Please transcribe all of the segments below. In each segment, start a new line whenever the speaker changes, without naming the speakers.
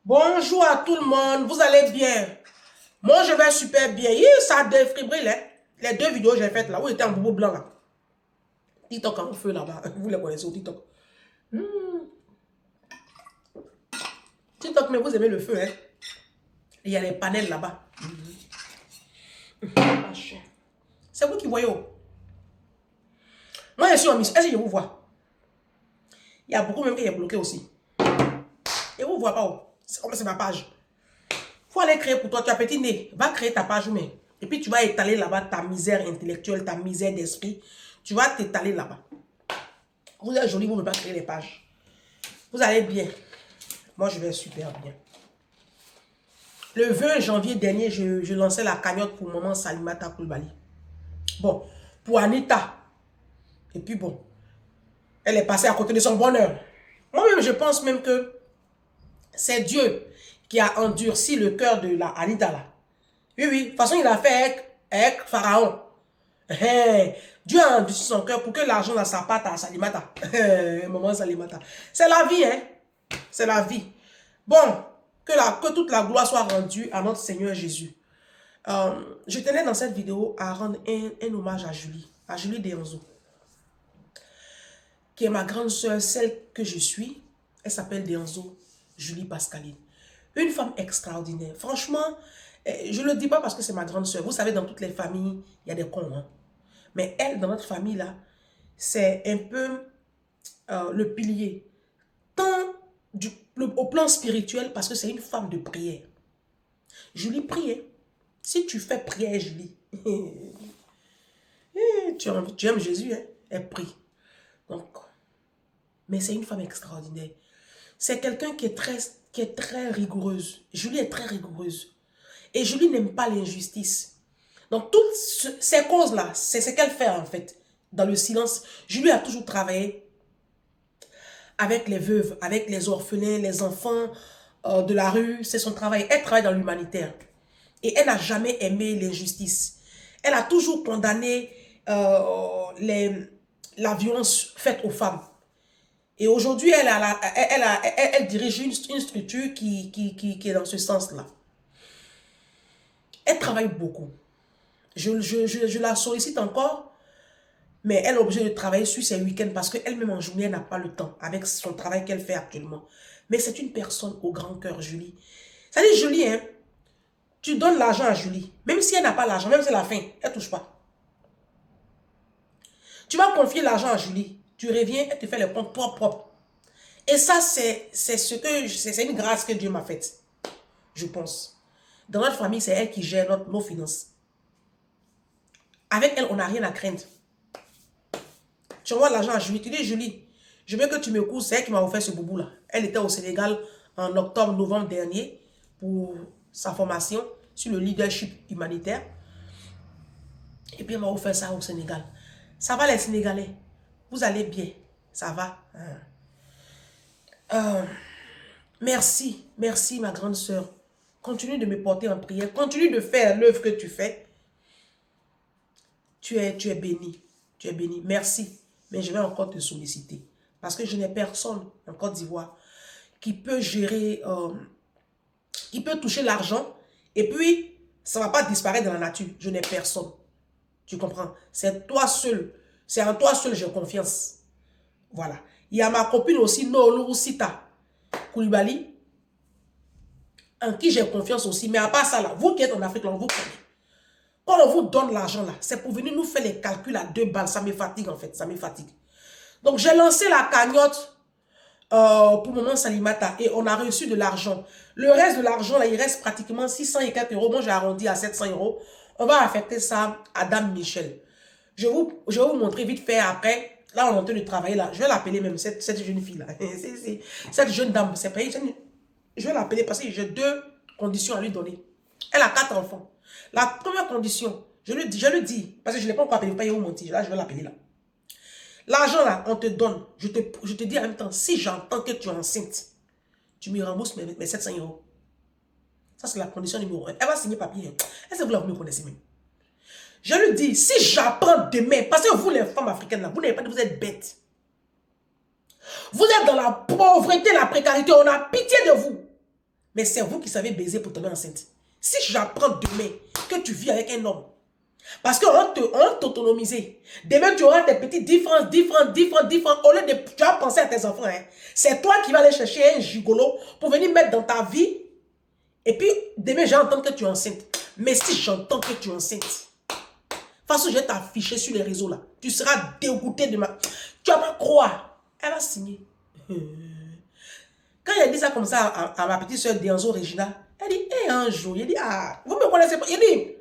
Bonjour à tout le monde, vous allez bien? Moi, je vais super bien. Ça défibrile, hein? Les deux vidéos que j'ai faites là, où était en boubou blanc là. TikTok en feu là-bas, vous les connaissez au TikTok. TikTok, mais vous aimez le feu, hein? Il y a les panels là-bas. C'est vous qui voyez. Oh. Moi, je suis en mission. Est-ce que je vous vois? Il y a beaucoup même qui est bloqué aussi. Et vous ne voyez pas. Oh. C'est ma page. Faut aller créer pour toi. Tu as petit nez. Va créer ta page. Mais. Et puis tu vas étaler là-bas ta misère intellectuelle, ta misère d'esprit. Tu vas t'étaler là-bas. Vous êtes joli, vous ne pouvez pas créer les pages. Vous allez bien. Moi, je vais super bien. Le 20 janvier dernier, je lançais la cagnotte pour maman Salimata Koulibaly. Bon, pour Anita. Et puis bon, elle est passée à côté de son bonheur. Moi-même, je pense même que c'est Dieu qui a endurci le cœur de la Anita là. Oui, oui. De toute façon, il a fait avec Pharaon. Dieu a endurci son cœur pour que l'argent ne s'apparte à Salimata. Maman Salimata. C'est la vie, hein. C'est la vie. Bon, que toute la gloire soit rendue à notre Seigneur Jésus. Je tenais dans cette vidéo à rendre un hommage à Julie Deonzo, qui est ma grande soeur, celle que je suis. Elle s'appelle Deonzo Julie Pascaline. Une femme extraordinaire. Franchement, je ne le dis pas parce que c'est ma grande soeur. Vous savez, dans toutes les familles, il y a des cons. Hein? Mais elle, dans notre famille, là, c'est un peu le pilier. Tant au plan spirituel, parce que c'est une femme de prière. Julie prie. Hein? Si tu fais prière, Julie, tu aimes Jésus, hein? Elle prie. Donc, mais c'est une femme extraordinaire. C'est quelqu'un qui est très rigoureuse. Julie est très rigoureuse. Et Julie n'aime pas l'injustice. Donc, toutes ces causes-là, c'est ce qu'elle fait en fait. Dans le silence, Julie a toujours travaillé avec les veuves, avec les orphelins, les enfants de la rue. C'est son travail. Elle travaille dans l'humanitaire. Et elle n'a jamais aimé l'injustice. Elle a toujours condamné la violence faite aux femmes. Et aujourd'hui, elle dirige une structure qui est dans ce sens-là. Elle travaille beaucoup. Je la sollicite encore, mais elle est obligée de travailler sur ses week-ends parce qu'elle-même en journée, elle n'a pas le temps avec son travail qu'elle fait actuellement. Mais c'est une personne au grand cœur, Julie. Ça dit, Julie, hein, tu donnes l'argent à Julie. Même si elle n'a pas l'argent, même si elle a faim, elle ne touche pas. Tu vas confier l'argent à Julie. Tu reviens, elle te fait les comptes propres. Et ça, c'est une grâce que Dieu m'a faite. Je pense. Dans notre famille, c'est elle qui gère nos finances. Avec elle, on n'a rien à craindre. Tu envoies l'argent à Julie. Tu dis, Julie, je veux que tu me couvres. C'est elle qui m'a offert ce boubou-là. Elle était au Sénégal en octobre-novembre dernier pour sa formation sur le leadership humanitaire. Et puis, elle m'a offert ça au Sénégal. Ça va les Sénégalais? Vous allez bien? Ça va? Merci, merci ma grande sœur. Continue de me porter en prière. Continue de faire l'œuvre que tu fais. Tu es béni. Tu es béni. Merci. Mais je vais encore te solliciter. Parce que je n'ai personne en Côte d'Ivoire qui peut gérer, qui peut toucher l'argent. Et puis, ça ne va pas disparaître dans la nature. Je n'ai personne. Tu comprends? C'est toi seul. C'est en toi seul j'ai confiance. Voilà. Il y a ma copine aussi, Nolou Sita Koulibaly, en qui j'ai confiance aussi. Mais à part ça, là, vous qui êtes en Afrique, là, on vous connaît. Quand on vous donne l'argent, là, c'est pour venir nous faire les calculs à 2 balles. Ça me fatigue, en fait. Ça me fatigue. Donc, j'ai lancé la cagnotte pour maman Salimata et on a reçu de l'argent. Le reste de l'argent, là, il reste pratiquement 600 et 4 euros. Moi, j'ai arrondi à 700 euros. On va affecter ça à Dame Michel. Je vais vous montrer vite fait après. Là, on est en train de travailler là. Je vais l'appeler même, cette jeune fille-là. Cette jeune dame, c'est payé. Je vais l'appeler parce que j'ai 2 conditions à lui donner. Elle a 4 enfants. La première condition, je lui dis, parce que je ne l'ai pas encore appelé, pas où mentir. Là, je vais l'appeler là. L'argent là, on te donne. Je te dis en même temps, si j'entends que tu es enceinte, tu me rembourses mes 700 euros. Ça, c'est la condition numéro 1. Elle va signer papier. Est-ce que vous me connaissez même? Je lui dis, si j'apprends demain, parce que vous les femmes africaines là, vous n'avez pas dit, vous êtes bêtes. Vous êtes dans la pauvreté, la précarité, on a pitié de vous. Mais c'est vous qui savez baiser pour tomber enceinte. Si j'apprends demain que tu vis avec un homme, parce qu'on t'autonomisé. Demain, tu auras tes petites différences. Au lieu de, tu vas penser à tes enfants. Hein. C'est toi qui vas aller chercher un gigolo pour venir mettre dans ta vie. Et puis, demain, j'entends que tu es enceinte. Mais si j'entends que tu es enceinte, de toute façon, je vais t'afficher sur les réseaux là. Tu seras dégoûté de ma... Tu vas pas croire. Elle va signer. Quand elle dit ça comme ça à ma petite soeur Déanzo Regina, elle dit, hé, un jour, il dit, ah, vous me connaissez pas. Il dit,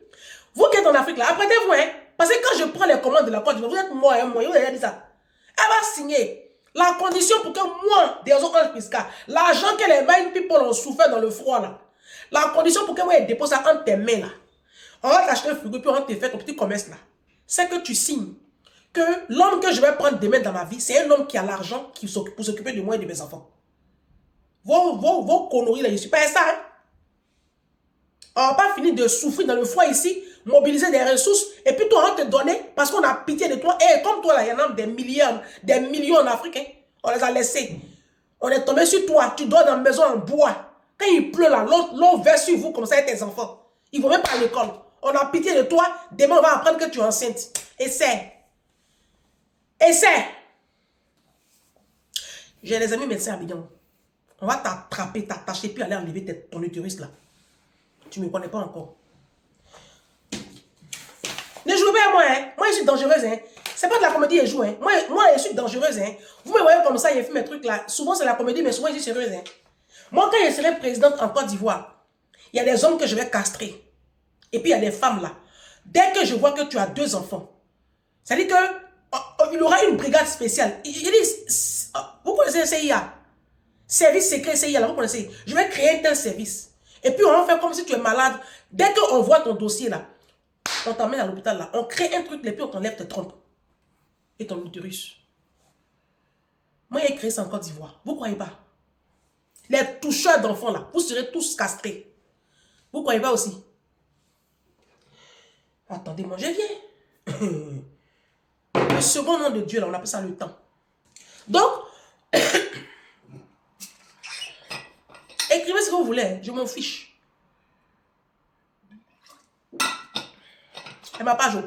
vous qui êtes en Afrique là, apprêtez-vous, hein. Parce que quand je prends les commandes de la Côte d'Ivoire, vous êtes moi, vous avez dit ça. Elle va signer. La condition pour que moi, Déanzo Pisca, l'argent que les Mind People ont souffert dans le froid là, la condition pour que moi, je dépose ça entre tes mains là, on va t'acheter un frigo, puis on va te faire ton petit commerce là, c'est que tu signes que l'homme que je vais prendre demain dans ma vie, c'est un homme qui a l'argent pour s'occuper de moi et de mes enfants. Vos conneries là, je ne suis pas ça. Hein? On va pas finir de souffrir dans le froid ici, mobiliser des ressources, et puis toi, on va te donner, parce qu'on a pitié de toi. Et comme toi là, il y en a des millions en Afrique. Hein? On les a laissés. On est tombé sur toi, tu dors dans une maison en bois. Quand il pleut là, l'eau verse sur vous comme ça et tes enfants. Ils ne vont même pas à l'école. On a pitié de toi, demain on va apprendre que tu es enceinte. Essaie. Essaie. J'ai des amis médecins à Abidjan. On va t'attraper, t'attacher, puis aller enlever ton utérus là. Tu ne me connais pas encore. Ne jouez pas à moi, hein. Moi, je suis dangereuse, hein. C'est pas de la comédie, je joue, hein. Moi, je suis dangereuse, hein. Vous me voyez comme ça, je fais mes trucs là. Souvent, c'est la comédie, mais souvent, je suis sérieuse, hein. Moi, quand je serai présidente en Côte d'Ivoire, il y a des hommes que je vais castrer. Et puis, il y a des femmes là. Dès que je vois que tu as 2 enfants, ça dit que il y aura une brigade spéciale. Vous connaissez le CIA? Service secret CIA, là, vous connaissez? Je vais créer un tel service. Et puis, on va faire comme si tu es malade. Dès qu'on voit ton dossier là, on t'emmène à l'hôpital là. On crée un truc, et puis on t'enlève tes trompes. Et ton utérus. Moi, j'ai créé ça en Côte d'Ivoire. Vous ne croyez pas? Les toucheurs d'enfants là, vous serez tous castrés. Vous ne croyez pas aussi? Attendez, moi, je viens. Le second nom de Dieu, là, on appelle ça le temps. Donc, écrivez ce que vous voulez, je m'en fiche. Et ma page.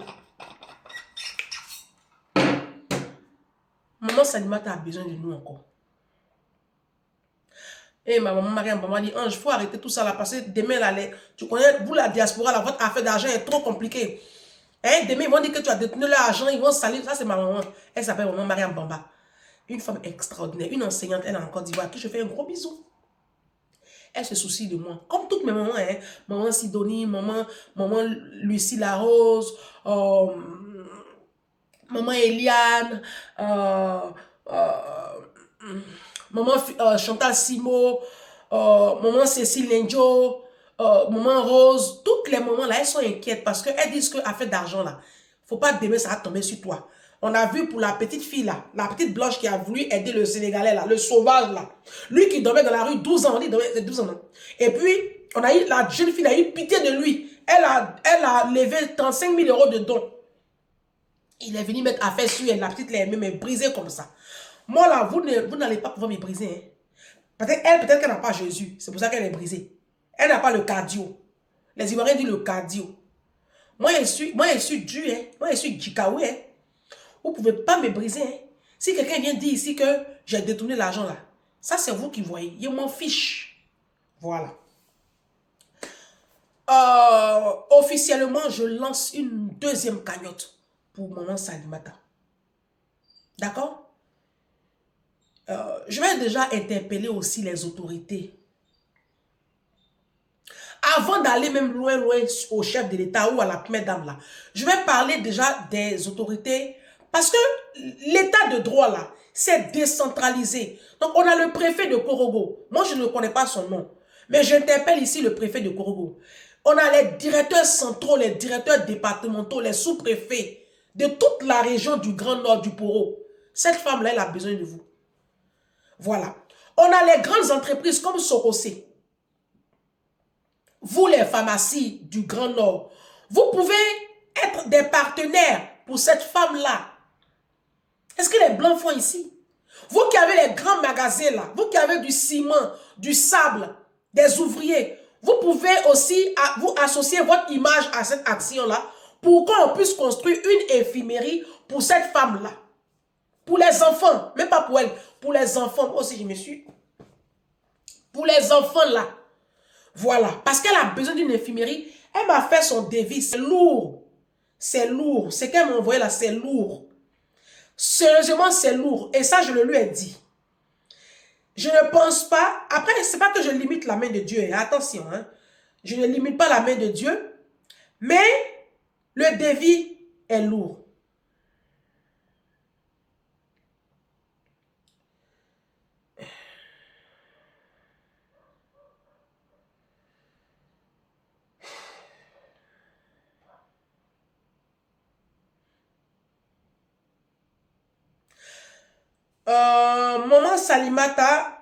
Maman Salimata a besoin de nous encore. Et ma maman Mariam m'a dit, Ange, il faut arrêter tout ça là, parce que demain, là, tu connais, vous la diaspora, là, votre affaire d'argent est trop compliquée. Hein? Demain, ils vont dire que tu as détenu leur argent, ils vont salir. Ça, c'est ma maman. Elle s'appelle maman Mariam Bamba. Une femme extraordinaire, une enseignante, elle est en Côte d'Ivoire, à qui je fais un gros bisou. Elle se soucie de moi. Comme toutes mes mamans, hein. Maman Sidonie, maman Lucie Larose, maman Eliane, maman Chantal Simo, maman Cécile Lenjo, maman Rose. Toutes les mamans là, elles sont inquiètes parce qu'elles disent que affaire d'argent là, faut pas demain ça va tomber sur toi. On a vu pour la petite fille là, la petite blanche qui a voulu aider le Sénégalais là, le sauvage là. Lui qui dormait dans la rue 12 ans, il dormait 12 ans. Et puis, on a eu, la jeune fille a eu pitié de lui. Elle a levé 35 000 € de dons. Il est venu mettre affaire sur elle, la petite l'a aimée, mais brisée comme ça. Moi là, vous n'allez pas pouvoir me briser. Hein. Peut-être qu'elle n'a pas Jésus, c'est pour ça qu'elle est brisée. Elle n'a pas le cardio. Les Ivoiriens disent le cardio. Moi je suis dur, hein. Moi je suis Jikaoué, hein. Vous ne pouvez pas me briser. Hein. Si quelqu'un vient dire ici que j'ai détourné l'argent là, ça c'est vous qui voyez. Je m'en fiche. Voilà. Officiellement, je lance une deuxième cagnotte pour maman Salimata. D'accord? Je vais déjà interpeller aussi les autorités. Avant d'aller même loin au chef de l'État ou à la première dame là, je vais parler déjà des autorités. Parce que l'état de droit là, c'est décentralisé. Donc on a le préfet de Korogo. Moi je ne connais pas son nom. Mais j'interpelle ici le préfet de Korogo. On a les directeurs centraux, les directeurs départementaux, les sous-préfets de toute la région du Grand Nord du Poro. Cette femme-là, elle a besoin de vous. Voilà. On a les grandes entreprises comme Sokosé. Vous les pharmacies du Grand Nord, vous pouvez être des partenaires pour cette femme-là. Est-ce que les Blancs font ici? Vous qui avez les grands magasins là, vous qui avez du ciment, du sable, des ouvriers. Vous pouvez aussi vous associer votre image à cette action-là pour qu'on puisse construire une infirmerie pour cette femme-là. Pour les enfants, même pas pour elle, pour les enfants. Moi aussi, je me suis... Pour les enfants-là. Voilà. Parce qu'elle a besoin d'une infirmerie. Elle m'a fait son devis. C'est lourd. C'est lourd. Ce qu'elle m'a envoyé là, c'est lourd. Sérieusement, c'est lourd. Et ça, je le lui ai dit. Je ne pense pas... Après, c'est pas que je limite la main de Dieu. Attention, hein. Je ne limite pas la main de Dieu. Mais le devis est lourd. Maman Salimata,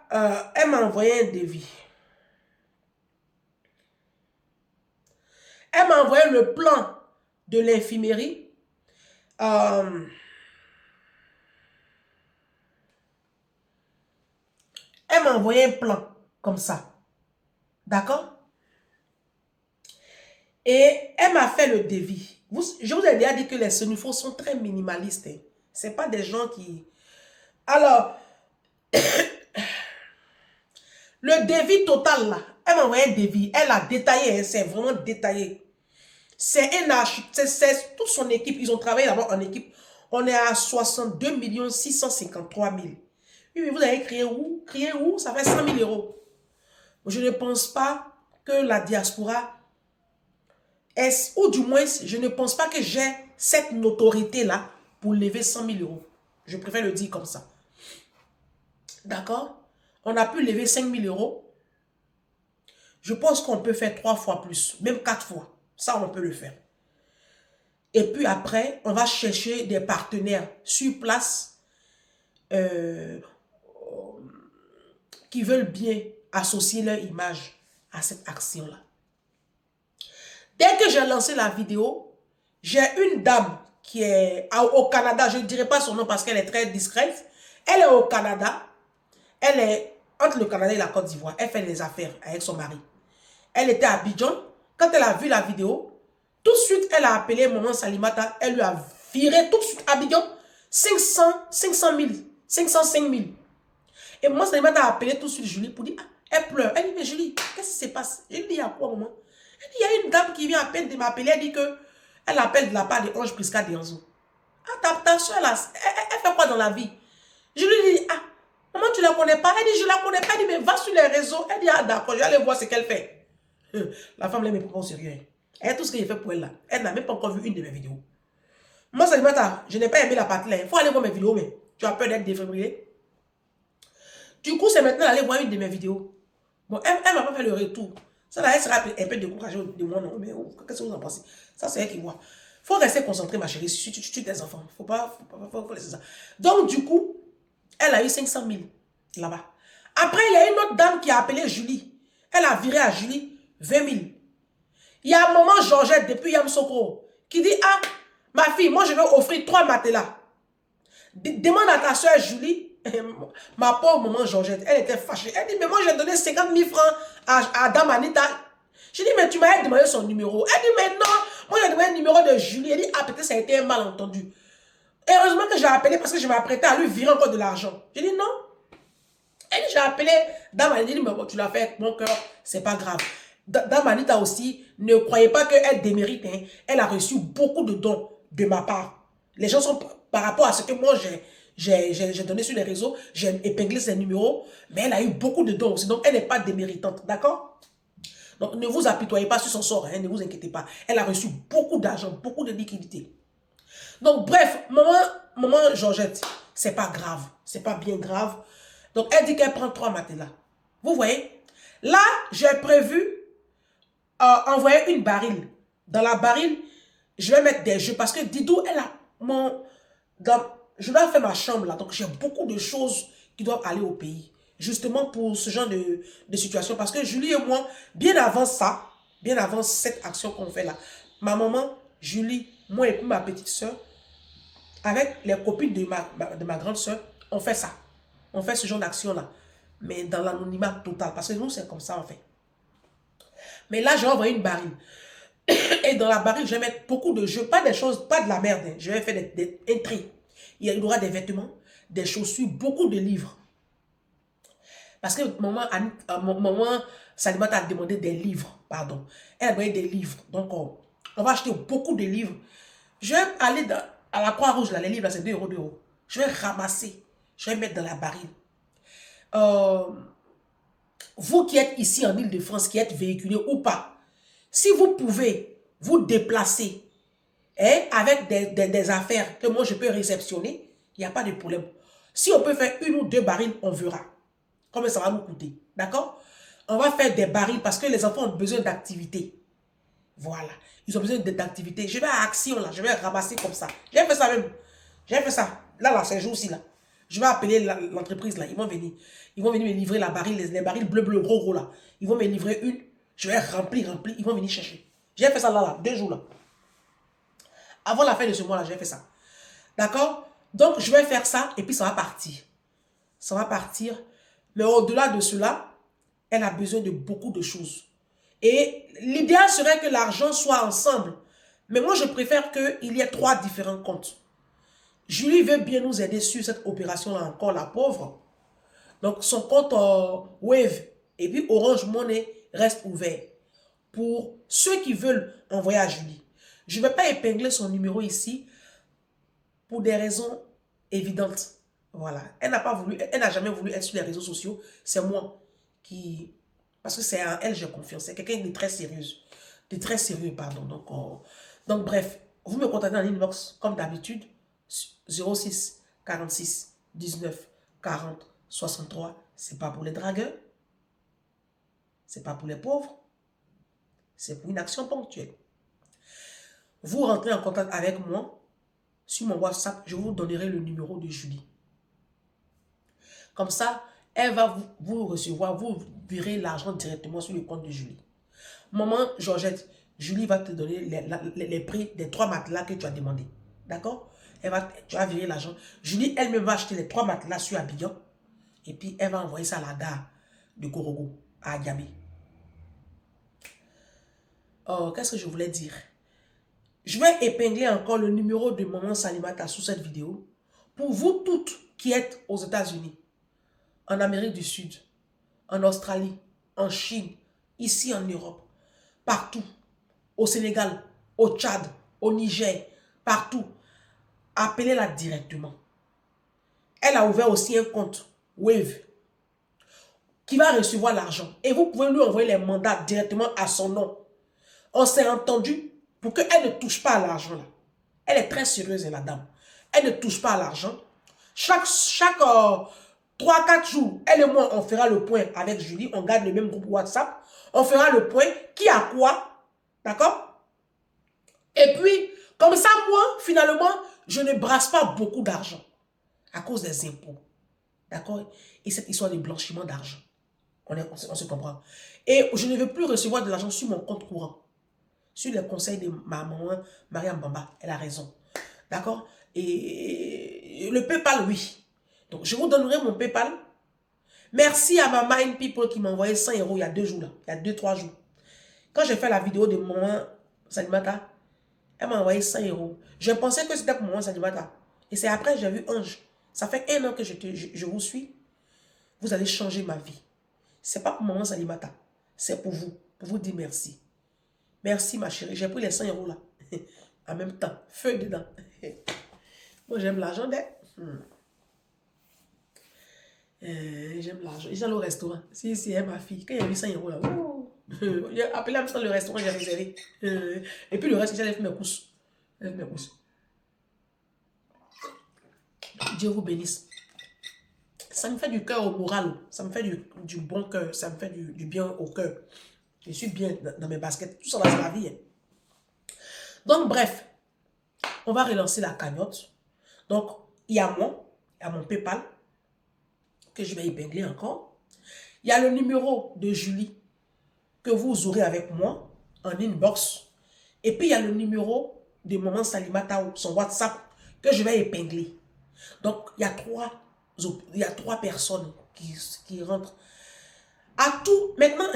elle m'a envoyé un devis. Elle m'a envoyé le plan de l'infirmerie. Elle m'a envoyé un plan comme ça. D'accord? Et elle m'a fait le devis. Je vous ai déjà dit que les Senufo sont très minimalistes. Hein. Ce n'est pas des gens qui... Alors, le devis total là, elle m'a envoyé un devis. Elle a détaillé, hein, c'est vraiment détaillé. C'est un architecte, c'est toute son équipe. Ils ont travaillé d'abord en équipe. On est à 62 653 000. Oui, mais vous avez crié où? Crié où? Ça fait 100 000 euros. Je ne pense pas que la diaspora est, ou du moins, je ne pense pas que j'ai cette notoriété-là pour lever 100 000 euros. Je préfère le dire comme ça. D'accord? On a pu lever 5 000 euros. Je pense qu'on peut faire 3 fois plus, même 4 fois. Ça, on peut le faire. Et puis après, on va chercher des partenaires sur place qui veulent bien associer leur image à cette action-là. Dès que j'ai lancé la vidéo, j'ai une dame qui est au Canada. Je ne dirai pas son nom parce qu'elle est très discrète. Elle est au Canada. Elle est entre le Canada et la Côte d'Ivoire. Elle fait des affaires avec son mari. Elle était à Abidjan. Quand elle a vu la vidéo, tout de suite, elle a appelé Maman Salimata. Elle lui a viré tout de suite à Abidjan 500 000, 505 000. Et Maman Salimata a appelé tout de suite Julie pour dire, ah, elle pleure. Elle dit, mais Julie, qu'est-ce qui se passe? Je lui dis, il y a quoi, maman? Elle dit, il y a une dame qui vient à peine de m'appeler. Elle dit que elle appelle de la part de Ange Prisca Dianzo. Ah, ta soeur, elle fait quoi dans la vie? Je lui dis, ah, maman, tu ne la connais pas? Elle dit, je ne la connais pas. Elle dit, mais va sur les réseaux. Elle dit, ah, d'accord, je vais aller voir ce qu'elle fait. La femme, elle ne me prend au sérieux. Elle a tout ce que j'ai fait pour elle là. Elle n'a même pas encore vu une de mes vidéos. Moi, ça dit, je n'ai pas aimé la partie là. Il faut aller voir mes vidéos, mais tu as peur d'être défibrillé. Du coup, c'est maintenant d'aller voir une de mes vidéos. Bon, elle ne m'a pas fait le retour. Ça là, elle sera un peu découragée de moi, non. Mais qu'est-ce que vous en pensez? Ça, c'est elle qui voit. Il faut rester concentré, ma chérie. Si tu tues tes enfants, faut laisser ça. Donc, du coup, elle a eu 500 000 là-bas. Après, il y a une autre dame qui a appelé Julie. Elle a viré à Julie 20 000. Il y a un moment, Georgette, depuis Yamsoko, qui dit, ah, ma fille, moi, je vais offrir 3 matelas. Demande à ta soeur Julie, ma pauvre maman Georgette, elle était fâchée. Elle dit, mais moi, j'ai donné 50 000 francs à Dame Anita. Je dis, mais tu m'as demandé son numéro. Elle dit, mais non, moi, j'ai demandé le numéro de Julie. Elle dit, ah, peut-être ça a été un malentendu. Heureusement que j'ai appelé parce que je m'apprêtais à lui virer encore de l'argent. Je dis, non. Elle dit, j'ai appelé Dame Anita. Elle dit, mais bon, tu l'as fait avec mon cœur, c'est pas grave. Dame Anita aussi, ne croyez pas qu'elle démérite. Hein. Elle a reçu beaucoup de dons de ma part. Les gens sont, par rapport à ce que moi j'ai donné sur les réseaux, j'ai épinglé ses numéros, mais elle a eu beaucoup de dons aussi. Donc, elle n'est pas déméritante. D'accord? Donc, ne vous apitoyez pas sur son sort. Hein, ne vous inquiétez pas. Elle a reçu beaucoup d'argent, beaucoup de liquidités. Donc, bref, maman Georgette, c'est pas grave. C'est pas bien grave. Donc, elle dit qu'elle prend 3 matelas. Vous voyez? Là, j'ai prévu envoyer une baril. Dans la baril, je vais mettre des jeux parce que Didou, elle a je dois faire ma chambre là. Donc, j'ai beaucoup de choses qui doivent aller au pays. Justement pour ce genre de situation. Parce que Julie et moi, bien avant ça, bien avant cette action qu'on fait là, ma maman, Julie, moi et puis ma petite soeur, avec les copines de ma grande soeur, on fait ça. On fait ce genre d'action là. Mais dans l'anonymat total. Parce que nous, c'est comme ça en fait. Mais là, je vais envoyer une baril. Et dans la baril, je vais mettre beaucoup de jeux, pas des choses, pas de la merde. Hein. Je vais faire un tri. Il y aura des vêtements, des chaussures, beaucoup de livres. Parce que maman Salimata a demandé des livres, pardon. Elle a demandé des livres. Donc, on va acheter beaucoup de livres. Je vais aller à la Croix-Rouge, là, les livres, c'est 2 euros, 2 euros. Je vais ramasser, je vais mettre dans la baril. Vous qui êtes ici en Île-de-France, qui êtes véhiculé ou pas, si vous pouvez vous déplacer avec des affaires que moi je peux réceptionner, il n'y a pas de problème. Si on peut faire 1 ou 2 barils, on verra combien ça va nous coûter. D'accord? On va faire des barils parce que les enfants ont besoin d'activité. Voilà. Ils ont besoin d'activité. Je vais à Action, là. Je vais ramasser comme ça. J'ai fait ça même. J'ai fait ça. Là, ces jours-ci, là. Je vais appeler l'entreprise, là. Ils vont venir. Ils vont venir me livrer la baril, les barils bleu, gros, là. Ils vont me livrer une. Je vais remplir. Ils vont venir chercher. J'ai fait ça là, 2 jours, là. Avant la fin de ce mois-là, j'ai fait ça. D'accord? Donc, je vais faire ça et puis ça va partir. Ça va partir. Mais au-delà de cela, elle a besoin de beaucoup de choses. Et l'idéal serait que l'argent soit ensemble. Mais moi, je préfère qu'il y ait 3 différents comptes. Julie veut bien nous aider sur cette opération-là encore, la pauvre. Donc, son compte Wave et puis Orange Money reste ouvert. Pour ceux qui veulent envoyer à Julie. Je ne vais pas épingler son numéro ici pour des raisons évidentes. Voilà. Elle n'a jamais voulu être sur les réseaux sociaux. C'est moi qui... Parce que c'est en elle, j'ai confiance. C'est quelqu'un de très sérieuse. De très sérieux, pardon. Donc, bref, vous me contactez en inbox, comme d'habitude, 06 46 19 40 63. C'est pas pour les dragueurs. C'est pas pour les pauvres. C'est pour une action ponctuelle. Vous rentrez en contact avec moi sur mon WhatsApp. Je vous donnerai le numéro de Julie. Comme ça, elle va vous recevoir. Vous verrez l'argent directement sur le compte de Julie. Maman Georgette, Julie va te donner les prix des 3 matelas que tu as demandé. D'accord? Tu vas virer l'argent. Julie, elle-même va acheter les 3 matelas sur Abidjan. Et puis, elle va envoyer ça à la gare de Korogo, à Agabé. Oh, qu'est-ce que je voulais dire? Je vais épingler encore le numéro de maman Salimata sous cette vidéo. Pour vous toutes qui êtes aux États-Unis, en Amérique du Sud, en Australie, en Chine, ici en Europe, partout, au Sénégal, au Tchad, au Niger, partout, appelez-la directement. Elle a ouvert aussi un compte Wave qui va recevoir l'argent. Et vous pouvez lui envoyer les mandats directement à son nom. On s'est entendu pour qu'elle ne touche pas à l'argent. Elle est très sérieuse, la dame. Elle ne touche pas à l'argent. Chaque 3-4 jours, elle et moi, on fera le point avec Julie. On garde le même groupe WhatsApp. On fera le point. Qui a quoi? D'accord? Et puis, comme ça, moi, finalement, je ne brasse pas beaucoup d'argent à cause des impôts. D'accord? Et cette histoire de blanchiment d'argent. On se comprend. Et je ne veux plus recevoir de l'argent sur mon compte courant. Sur les conseils de ma maman, Mariam Bamba. Elle a raison. D'accord? Et le PayPal, oui. Donc, je vous donnerai mon PayPal. Merci à ma Mind People qui m'a envoyé 100 € il y a 2 jours. Là. Il y a 2-3 jours. Quand j'ai fait la vidéo de maman Salimata, elle m'a envoyé 100 €. Je pensais que c'était pour maman Salimata. Et c'est après que j'ai vu Ange. Ça fait 1 an que je vous suis. Vous allez changer ma vie. Ce n'est pas pour maman Salimata. C'est pour vous. Pour vous dire merci. Merci ma chérie. J'ai pris les 100 € là. En même temps. Feu dedans. Moi j'aime l'argent. J'aime l'argent. J'allais au restaurant. Si, ma fille. Quand il y a eu 100 € là. J'ai appelé à le restaurant, j'ai réservé. Et puis le reste, j'allais faire mes courses. Dieu vous bénisse. Ça me fait du cœur au moral. Ça me fait du bon cœur. Ça me fait du bien au cœur. Je suis bien dans mes baskets. Tout ça, c'est la vie. Hein. Donc, bref. On va relancer la cagnotte. Donc, il y a moi. Il y a mon PayPal. Que je vais épingler encore. Il y a le numéro de Julie. Que vous aurez avec moi. En inbox. Et puis, il y a le numéro de maman Salimata. Son WhatsApp. Que je vais épingler. Donc, il y a trois personnes qui rentrent. À tout, maintenant,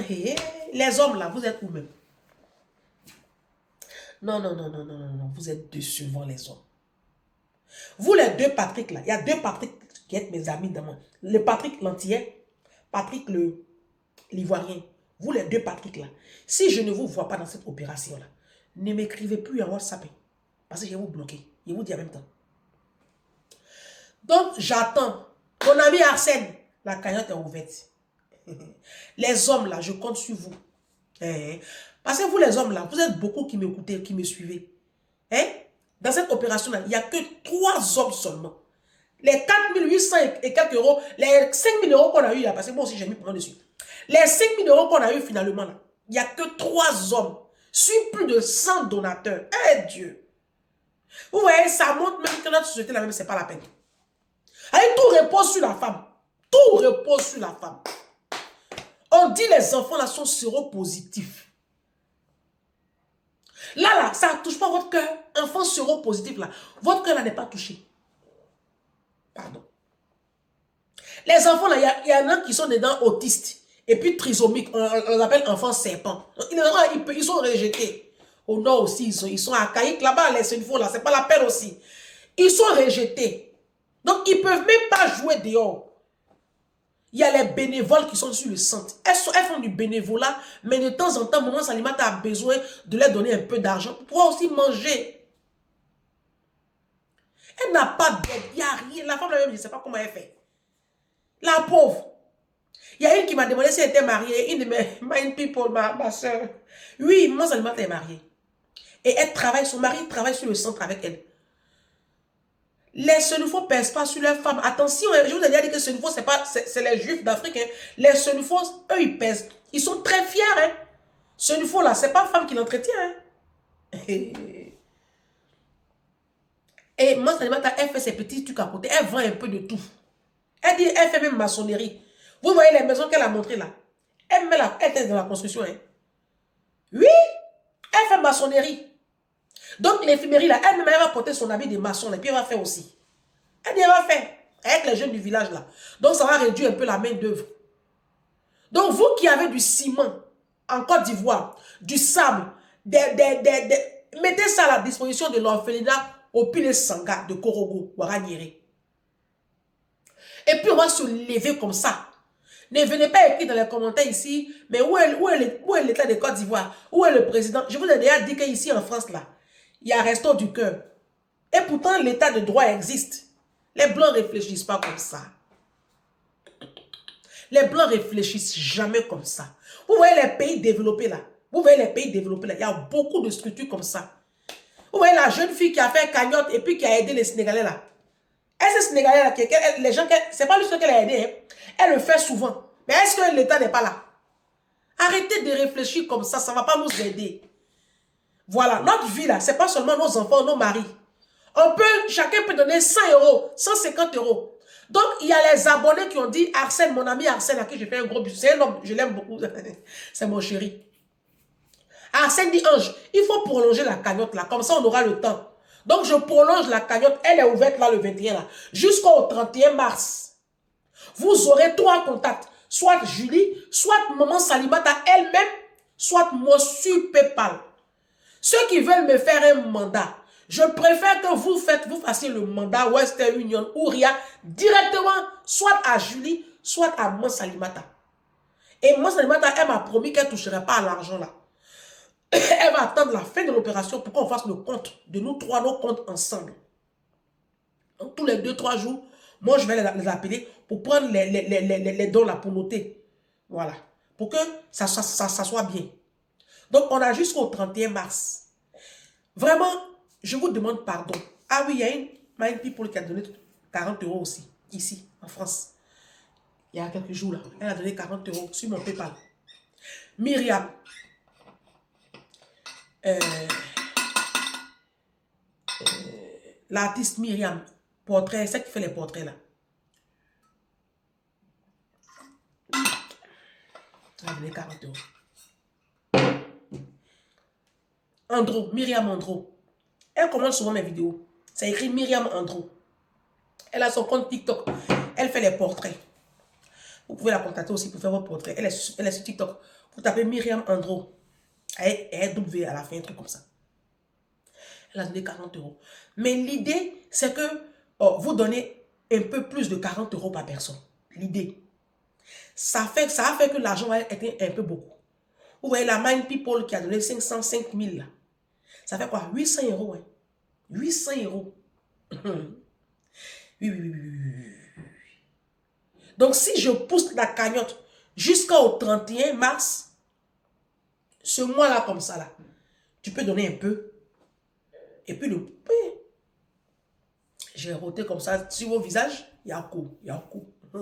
les hommes là, vous êtes où même? Non, non, non, non, non, non, non, vous êtes décevants les hommes. Vous les deux Patrick là, il y a deux Patrick qui êtes mes amis dans moi. Le Patrick l'antillais, Patrick l'Ivoirien. Vous les deux Patrick là. Si je ne vous vois pas dans cette opération là, ne m'écrivez plus en WhatsApp. Parce que je vais vous bloquer. Je vous dis en même temps. Donc j'attends. Mon ami Arsène, la cagnotte est ouverte. Les hommes là, je compte sur vous. Parce que vous les hommes là, vous êtes beaucoup qui m'écoutez, qui me suivez. Dans cette opération là, il n'y a que 3 hommes seulement. Les 4800 et quelques euros, les 5000 euros qu'on a eu là, parce que moi aussi j'ai mis pour moi dessus. Les 5000 euros qu'on a eu finalement là, il n'y a que 3 hommes sur plus de 100 donateurs. Dieu! Vous voyez, ça montre même que notre société là même, c'est pas la peine. Allez, tout repose sur la femme. Tout repose sur la femme. On dit les enfants là sont séropositifs. Là, ça ne touche pas votre cœur. Enfant séropositif là, votre cœur là n'est pas touché. Pardon. Les enfants là, il y en a qui sont dedans autistes. Et puis trisomiques, on les appelle enfants serpents. Ils sont rejetés. Au nord aussi, ils sont archaïques là-bas, les Sénéfaux là, c'est pas la peine aussi. Ils sont rejetés. Donc, ils ne peuvent même pas jouer dehors. Il y a les bénévoles qui sont sur le centre. Elles font du bénévolat, mais de temps en temps, Maman Salimata a besoin de leur donner un peu d'argent pour pouvoir aussi manger. Elle n'a pas d'aide, il n'y a rien. La femme, elle-même, je ne sais pas comment elle fait. La pauvre. Il y a une qui m'a demandé si elle était mariée. Une de mes mind people, ma soeur. Oui, Maman Salimata est mariée. Et elle travaille, son mari travaille sur le centre avec elle. Les Sénéfaux ne pèsent pas sur leurs femmes. Attention, je vous ai déjà dit que les Sénéfaux, c'est les Juifs d'Afrique. Hein. Les Sénéfaux, eux, ils pèsent. Ils sont très fiers. Hein. Sénéfaux, là, c'est pas femme qui l'entretient. Hein. Et moi, elle fait ses petits trucs à côté. Elle vend un peu de tout. Elle dit, elle fait même maçonnerie. Vous voyez les maisons qu'elle a montrées là. Elle est dans la construction. Hein. Oui, elle fait maçonnerie. Donc, l'infirmerie là, elle-même, elle va porter son habit de maçon et puis elle va faire aussi. Elle dit, elle va faire avec les jeunes du village là. Donc, ça va réduire un peu la main d'œuvre. Donc, vous qui avez du ciment en Côte d'Ivoire, du sable, mettez ça à la disposition de l'orphelinat au Pile Sanga de Korogo, Ouaraniere. Et puis, on va se lever comme ça. Ne venez pas écrire dans les commentaires ici, mais où est l'État de Côte d'Ivoire? Où est le président? Je vous ai déjà dit qu'ici en France, là, il y a Resto du Cœur. Et pourtant, l'État de droit existe. Les Blancs ne réfléchissent pas comme ça. Les Blancs réfléchissent jamais comme ça. Vous voyez les pays développés là. Vous voyez les pays développés là. Il y a beaucoup de structures comme ça. Vous voyez la jeune fille qui a fait cagnotte et puis qui a aidé les Sénégalais là. Et ces Sénégalais là, les gens, c'est pas juste qu'elle a aidé. Hein. Elle le fait souvent. Mais est-ce que l'État n'est pas là? Arrêtez de réfléchir comme ça. Ça ne va pas nous aider. Voilà. Notre vie là, c'est pas seulement nos enfants, nos maris. Chacun peut donner 100 euros, 150 euros. Donc, il y a les abonnés qui ont dit, Arsène, mon ami Arsène, à qui j'ai fait un gros bisou. C'est un homme, je l'aime beaucoup. C'est mon chéri. Arsène dit, Ange, il faut prolonger la cagnotte là, comme ça on aura le temps. Donc, je prolonge la cagnotte, elle est ouverte là le 21 là, jusqu'au 31 mars. Vous aurez 3 contacts, soit Julie, soit Maman Salimata elle-même, soit moi sur PayPal. Ceux qui veulent me faire un mandat, je préfère que vous fassiez le mandat Western Union ou RIA directement, soit à Julie, soit à Maman Salimata. Et Maman Salimata, elle m'a promis qu'elle ne toucherait pas à l'argent là. Elle va attendre la fin de l'opération pour qu'on fasse le compte de nous trois, nos comptes ensemble. Donc, tous les 2-3 jours, moi je vais les appeler pour prendre les dons là pour noter. Voilà. Pour que ça soit bien. Donc, on a jusqu'au 31 mars. Vraiment, je vous demande pardon. Ah oui, il y a une Mind People qui a donné 40 euros aussi, ici, en France. Il y a quelques jours là. Elle a donné 40 euros sur mon PayPal. Myriam. L'artiste Myriam. Portrait, c'est qui fait les portraits là. Elle a donné 40 euros. Andro, Myriam Andro. Elle commente souvent mes vidéos. C'est écrit Myriam Andro. Elle a son compte TikTok. Elle fait les portraits. Vous pouvez la contacter aussi pour faire votre portrait. Elle est sur TikTok. Vous tapez Myriam Andro. Elle est W à la fin, un truc comme ça. Elle a donné 40 euros. Mais l'idée, c'est que vous donnez un peu plus de 40 euros par personne. L'idée. Ça a fait que l'argent a été un peu beaucoup. Vous voyez la Mind People qui a donné 505 000 là. Ça fait quoi? 800 euros. Hein? 800 euros. Oui. Donc, si je pousse la cagnotte jusqu'au 31 mars, ce mois-là, comme ça, là, tu peux donner un peu. Et puis, j'ai roté comme ça sur vos visages. Il y a un coup.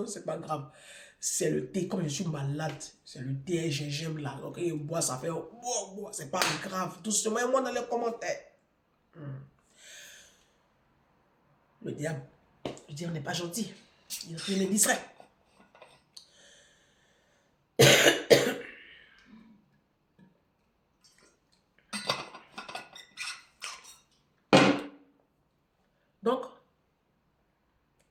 C'est pas grave. C'est le thé. Comme je suis malade, c'est le thé gingembre là. Donc, il boit, ça fait. C'est pas grave. Tout ce moi dans les commentaires. Le diable, on n'est pas gentil. Il est distrait. Donc,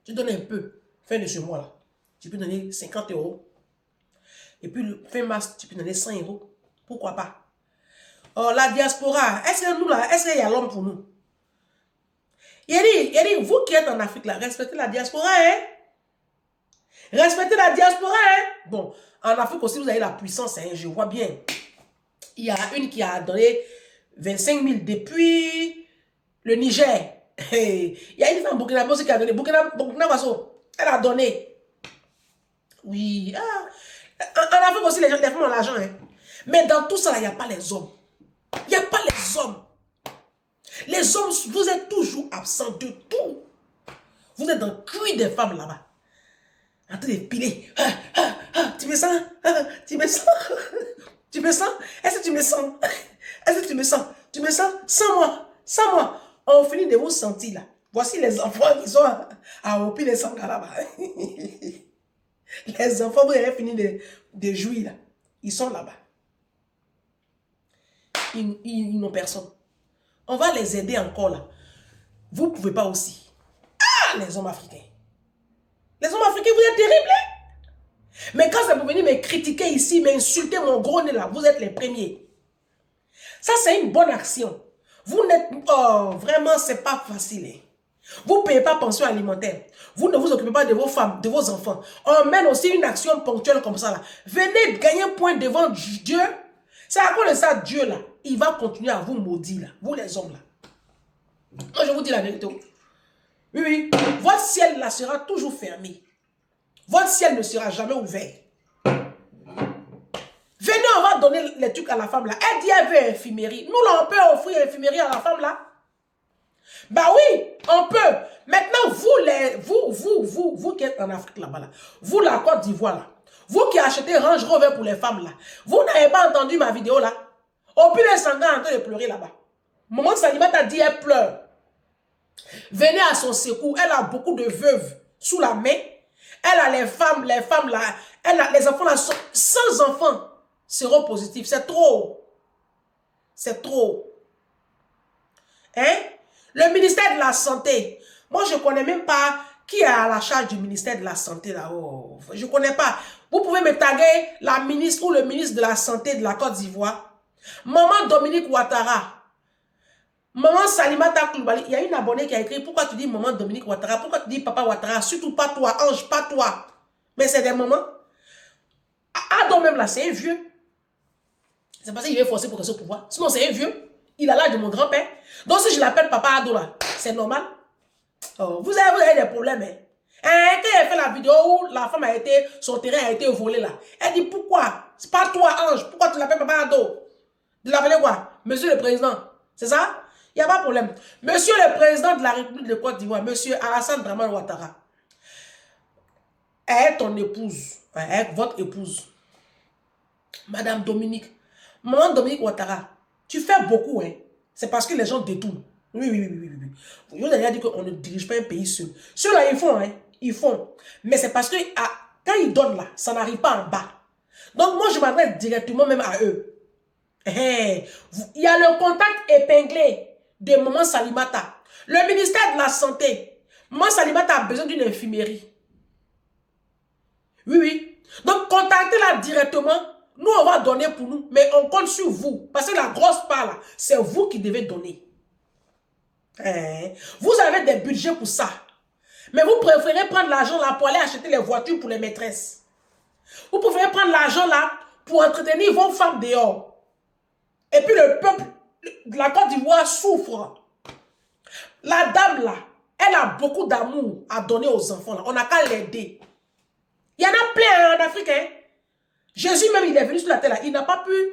tu donnes un peu, fin de ce mois-là. Tu peux donner 50 euros. Et puis, fin mars, tu peux donner 100 euros. Pourquoi pas? Oh, la diaspora, est-ce que nous, là, est-ce qu'il y a l'homme pour nous? Il dit, vous qui êtes en Afrique, là, respectez la diaspora, hein? Respectez la diaspora, hein? Bon, en Afrique aussi, vous avez la puissance, hein, je vois bien. Il y a une qui a donné 25 000 depuis le Niger. Il y a une femme Burkina aussi qui a donné. Burkina Faso, elle a donné. Oui. En Afrique aussi, les femmes ont l'argent. Hein. Mais dans tout ça, il n'y a pas les hommes. Il n'y a pas les hommes. Les hommes, vous êtes toujours absents de tout. Vous êtes dans le cuir des femmes là-bas. En train de piler. Tu me sens? Tu me sens? Tu me sens? Est-ce que tu me sens? Est-ce que tu me sens? Tu me sens? Sans moi. Sans moi. On finit de vous sentir là. Voici les enfants qui sont à Opi les Sanga là-bas. Les enfants, vous avez fini de jouir là. Ils sont là-bas. Ils n'ont personne. On va les aider encore là. Vous ne pouvez pas aussi. Ah, les hommes africains. Les hommes africains, vous êtes terribles. Hein? Mais quand c'est pour venir me critiquer ici, m'insulter mon gros nez là, vous êtes les premiers. Ça, c'est une bonne action. Vous n'êtes... Oh, vraiment, c'est pas facile. Hein? Vous ne payez pas pension alimentaire. Vous ne vous occupez pas de vos femmes, de vos enfants. On mène aussi une action ponctuelle comme ça. Là. Venez gagner un point devant Dieu. C'est à cause de ça, Dieu, là, il va continuer à vous maudire, là. Vous les hommes, là. Moi, je vous dis la vérité. Oui. Votre ciel, là, sera toujours fermé. Votre ciel ne sera jamais ouvert. Venez, on va donner les trucs à la femme, là. Elle dit, elle veut infirmerie. Nous, là, on peut offrir infirmerie à la femme, là. Bah oui, on peut. Maintenant, vous qui êtes en Afrique là-bas, là, vous la Côte d'Ivoire, là, vous qui achetez Range Rover pour les femmes, là, vous n'avez pas entendu ma vidéo, là. Au plus les sanguins en train de pleurer là-bas. Maman Salimata a dit, elle pleure. Venez à son secours. Elle a beaucoup de veuves sous la main. Elle a les femmes là. Elle a les enfants là. Sans enfants seront positifs. C'est trop. C'est trop. Hein? Le ministère de la Santé. Moi, je ne connais même pas qui est à la charge du ministère de la Santé là-haut. Je ne connais pas. Vous pouvez me taguer la ministre ou le ministre de la Santé de la Côte d'Ivoire. Maman Dominique Ouattara. Maman Salimata Koulibaly. Il y a une abonnée qui a écrit, pourquoi tu dis maman Dominique Ouattara? Pourquoi tu dis papa Ouattara? Surtout pas toi, Ange, pas toi. Mais c'est des mamans. Adam même là, c'est un vieux. C'est parce qu'il est forcé pour que ce pouvoir. Sinon, c'est un vieux. Il a l'âge de mon grand-père. Donc, si je l'appelle papa Ado là, c'est normal. Oh, vous avez des problèmes. Hein? Quand elle fait la vidéo où la femme a été, son terrain a été volé là, elle dit pourquoi? C'est pas toi, Ange. Pourquoi tu l'appelles papa Ado? De l'appeler quoi? Monsieur le Président. C'est ça? Il n'y a pas de problème. Monsieur le Président de la République de Côte d'Ivoire, Monsieur Alassane Dramane Ouattara, elle est ton épouse. Elle est votre épouse. Madame Dominique. Maman Dominique Ouattara, tu fais beaucoup, hein. C'est parce que les gens détournent. Oui. Je vous ai déjà dit qu'on ne dirige pas un pays seul. Ceux-là, ils font, hein. Ils font. Mais c'est parce que quand ils donnent là, ça n'arrive pas en bas. Donc moi, je m'adresse directement même à eux. Il y a le contact épinglé de Maman Salimata. Le ministère de la Santé. Maman Salimata a besoin d'une infirmerie. Oui. Donc, contactez-la directement. Nous, on va donner pour nous, mais on compte sur vous. Parce que la grosse part, là, c'est vous qui devez donner. Vous avez des budgets pour ça. Mais vous préférez prendre l'argent là pour aller acheter les voitures pour les maîtresses. Vous préférez prendre l'argent là pour entretenir vos femmes dehors. Et puis le peuple de la Côte d'Ivoire souffre. La dame là, elle a beaucoup d'amour à donner aux enfants là. On n'a qu'à l'aider. Il y en a plein en Afrique. Hein? Jésus même, il est venu sur la terre là. Il n'a pas pu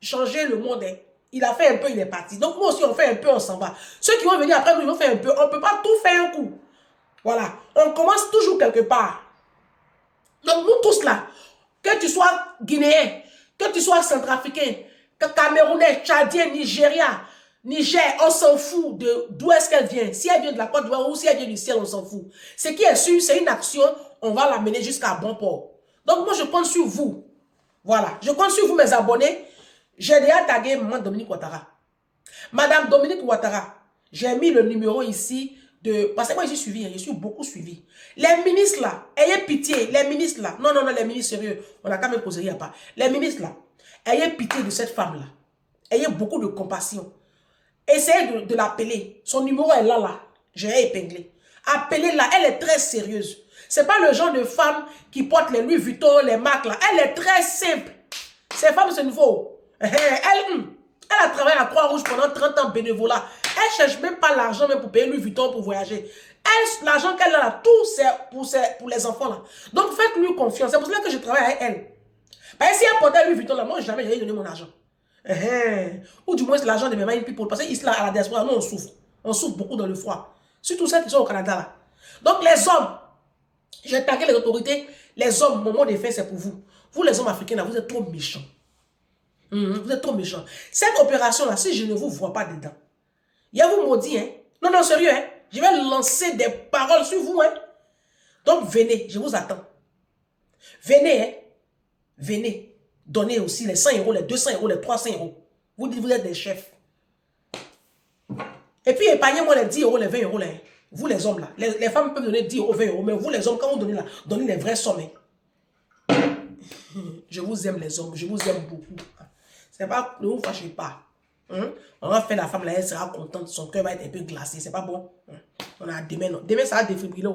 changer le monde. Hein? Il a fait un peu, il est parti. Donc nous aussi, on fait un peu, on s'en va. Ceux qui vont venir après nous, ils vont faire un peu. On ne peut pas tout faire un coup. Voilà. On commence toujours quelque part. Donc nous tous là, que tu sois guinéen, que tu sois centrafricain, que camerounais, tchadien, nigérien, Niger, on s'en fout d'où est-ce qu'elle vient. Si elle vient de la Côte d'Ivoire ou si elle vient du ciel, on s'en fout. Ce qui est sûr, c'est une action, on va la mener jusqu'à bon port. Donc moi, je compte sur vous. Voilà. Je compte sur vous, mes abonnés. J'ai déjà tagué Maman Dominique Ouattara. Madame Dominique Ouattara, j'ai mis le numéro ici de... Parce que moi, j'ai suivi, je suis beaucoup suivi. Les ministres là, ayez pitié. Les ministres là, non, les ministres sérieux, on a quand même posé, il n'y a pas. Les ministres là, ayez pitié de cette femme là. Ayez beaucoup de compassion. Essayez de l'appeler. Son numéro est là. J'ai épinglé. Appelez-la, elle est très sérieuse. C'est pas le genre de femme qui porte les Louis Vuitton, les marques là. Elle est très simple. Ces femmes, c'est nouveau. Elle a travaillé à Croix-Rouge pendant 30 ans bénévolat. Elle cherche même pas l'argent même pour payer Louis Vuitton pour voyager. L'argent qu'elle a là, tout c'est pour les enfants là. Donc faites-lui confiance. C'est pour cela que je travaille avec elle. Parce que si elle portait Louis Vuitton là, moi jamais j'allais donner mon argent. Ou du moins c'est l'argent de mes mains people. Parce qu'ici à la diaspora, nous on souffre. On souffre beaucoup dans le froid. Surtout celles qui sont au Canada là. Donc les hommes, j'ai tagué les autorités. Les hommes, mon mot de fin c'est pour vous. Vous les hommes africains là, vous êtes trop méchants. Vous êtes trop méchants. Cette opération là, si je ne vous vois pas dedans, il y a vous maudit, hein. Non, sérieux, hein. Je vais lancer des paroles sur vous, hein. Donc venez, je vous attends. Venez, hein. Venez. Donnez aussi les 100 euros, les 200 euros, les 300 euros. Vous dites, vous êtes des chefs. Et puis, épargnez-moi les 10 euros, les 20 euros, là. Vous, les hommes, là. Les femmes peuvent donner 10 euros, 20 euros. Mais vous, les hommes, quand vous donnez là, donnez les vraies sommes. Hein. Je vous aime, les hommes. Je vous aime beaucoup. C'est pas, ne vous fâchez pas. On va faire la femme, là, elle sera contente. Son cœur va être un peu glacé. C'est pas bon. On a demain, non. Demain, ça va défibriller.